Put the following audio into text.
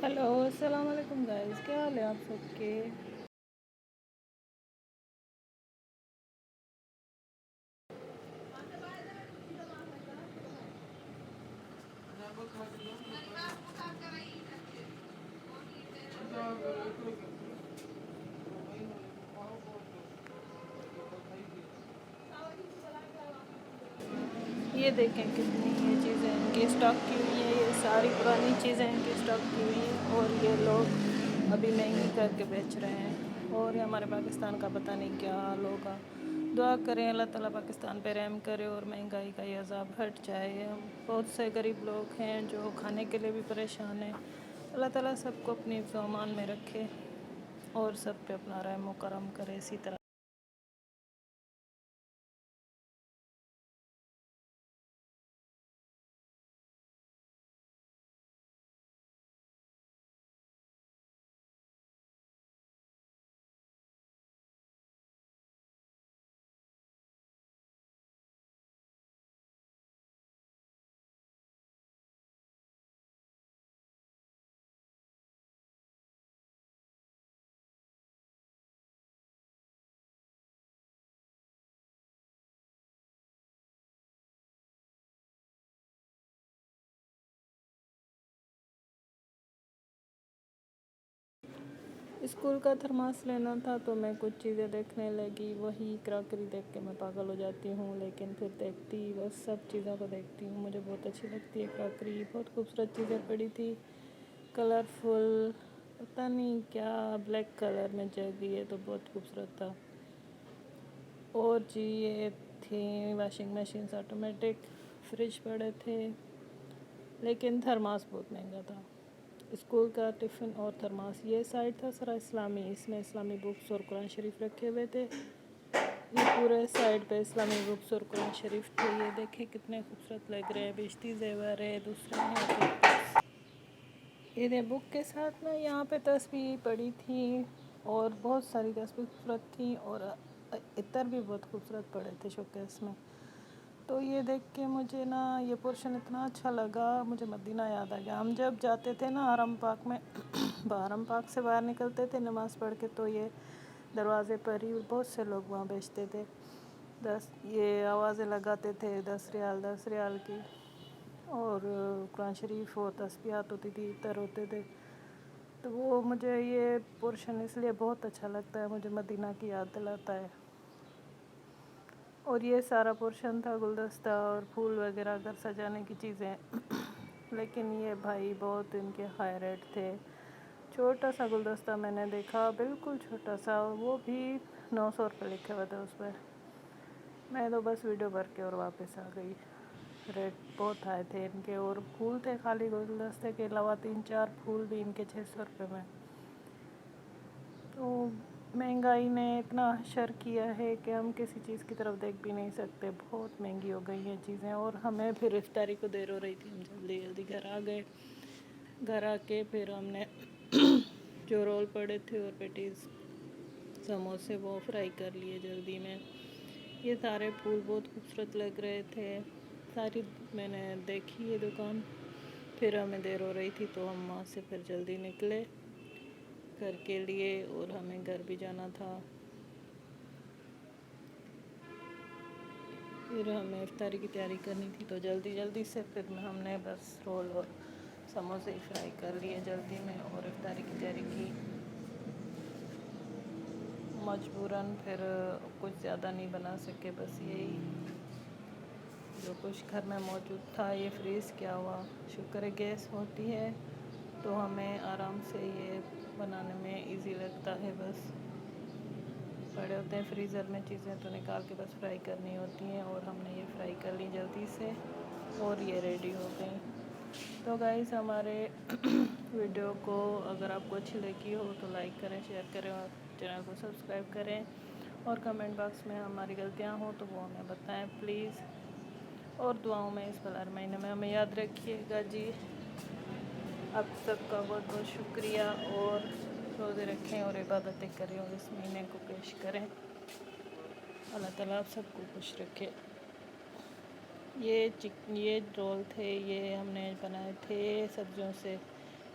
Hello السلام علیکم guys, کیا حال ہے آپ سب کے؟ یہ دیکھیں کتنی یہ چیزیں ان کی اسٹاک کی ہوئی ہیں، یہ ساری پرانی چیزیں ان کی اسٹاک کی ہوئی ہیں اور یہ لوگ ابھی مہنگی کر کے بیچ رہے ہیں اور ہمارے پاکستان کا پتہ نہیں کیا حال ہوگا۔ دعا کریں اللہ تعالیٰ پاکستان پہ رحم کرے اور مہنگائی کا یہ عذاب ہٹ جائے۔ ہم بہت سے غریب لوگ ہیں جو کھانے کے لیے بھی پریشان ہیں۔ اللہ تعالیٰ سب کو اپنی حفظ و امان میں رکھے اور سب پہ اپنا رحم و کرم کرے اسی طرح۔ اسکول کا تھرماس لینا تھا تو میں کچھ چیزیں دیکھنے لگی، وہی کراکری دیکھ کے میں پاگل ہو جاتی ہوں، لیکن پھر دیکھتی بس سب چیزوں کو دیکھتی ہوں۔ مجھے بہت اچھی لگتی ہے کراکری، بہت خوبصورت چیزیں پڑی تھی، کلرفل، پتہ نہیں کیا بلیک کلر میں جگی ہے تو بہت خوبصورت تھا۔ اور جی یہ تھی واشنگ مشینز آٹومیٹک، فریج پڑے تھے، لیکن تھرماس بہت مہنگا تھا۔ اسکول کا ٹفن اور تھرماس، یہ سائڈ تھا سارا اسلامی، اس میں اسلامی بکس اور قرآن شریف رکھے ہوئے تھے۔ یہ پورے سائڈ پہ اسلامی بکس اور قرآن شریف تھے۔ یہ دیکھیں کتنے خوبصورت لگ رہے ہیں، بیشتی زیور ہے، دوسرے ہیں یہ بک کے ساتھ میں یہاں پہ تسبیح پڑی تھی اور بہت ساری تسبیح خوبصورت تھیں اور عطر بھی بہت خوبصورت پڑے تھے شوکیس میں۔ تو یہ دیکھ کے مجھے نا یہ پورشن اتنا اچھا لگا، مجھے مدینہ یاد آ گیا۔ ہم جب جاتے تھے نا حرم پاک میں، حرم پاک سے باہر نکلتے تھے نماز پڑھ کے، تو یہ دروازے پر ہی بہت سے لوگ وہاں بیچتے تھے، یہ آوازیں لگاتے تھے 10 ریال 10 ریال کی، اور قرآن شریف اور تسبیحات ہوتی تھی، عطر ہوتے تھے۔ تو وہ مجھے یہ پورشن اس لیے بہت اچھا لگتا ہے، مجھے مدینہ کی یاد دلاتا ہے۔ اور یہ سارا پورشن تھا گلدستہ اور پھول وغیرہ گھر سجانے کی چیزیں، لیکن یہ بھائی بہت ان کے ہائی ریٹ تھے۔ چھوٹا سا گلدستہ میں نے دیکھا، بالکل چھوٹا سا، وہ بھی 900 روپے لکھے ہوئے تھے اس پہ۔ میں تو بس ویڈیو بھر کے اور واپس آ گئی، ریٹ بہت ہائی تھے ان کے، اور پھول تھے خالی گلدستے کے علاوہ 3 4 پھول بھی ان کے 600 روپے میں۔ تو مہنگائی نے اتنا حشر کیا ہے کہ ہم کسی چیز کی طرف دیکھ بھی نہیں سکتے، بہت مہنگی ہو گئی ہیں چیزیں، اور ہمیں پھر افطاری کو دیر ہو رہی تھی، ہم جلدی جلدی گھر آ گئے۔ گھر آ کے پھر ہم نے جو رول پڑے تھے اور پیٹیز سموسے وہ فرائی کر لیے جلدی میں۔ یہ سارے پھول بہت خوبصورت لگ رہے تھے، ساری میں نے دیکھی یہ دکان، پھر ہمیں دیر ہو رہی تھی تو ہم وہاں سے پھر جلدی نکلے گھر کے لیے، اور ہمیں گھر بھی جانا تھا۔ پھر ہمیں افطاری کی تیاری کرنی تھی تو جلدی جلدی سے پھر ہم نے بس رول اور سموسے فرائی کر لیے جلدی میں اور افطاری کی تیاری کی۔ مجبوراً پھر کچھ زیادہ نہیں بنا سکے، بس یہی جو کچھ گھر میں موجود تھا یہ فریز کیا ہوا۔ شکر ہے گیس ہوتی ہے تو ہمیں آرام سے یہ بنانے میں ایزی لگتا ہے، بس پڑے ہوتے ہیں فریزر میں چیزیں تو نکال کے بس فرائی کرنی ہوتی ہیں، اور ہم نے یہ فرائی کر لی جلدی سے اور یہ ریڈی ہو گئی۔ تو گائز ہمارے ویڈیو کو اگر آپ کو اچھی لگی ہو تو لائک کریں، شیئر کریں اور چینل کو سبسکرائب کریں، اور کمنٹ باکس میں ہماری غلطیاں ہوں تو وہ ہمیں بتائیں پلیز، اور دعاؤں میں اس بلار مہینے میں ہمیں یاد رکھیے گا جی۔ آپ سب کا بہت بہت شکریہ، اور روزے رکھیں اور عبادتیں کریں اور اس مہینے کو پیش کریں۔ اللہ تعالیٰ آپ سب کو خوش رکھے۔ یہ رول تھے، یہ ہم نے بنائے تھے سبزیوں سے،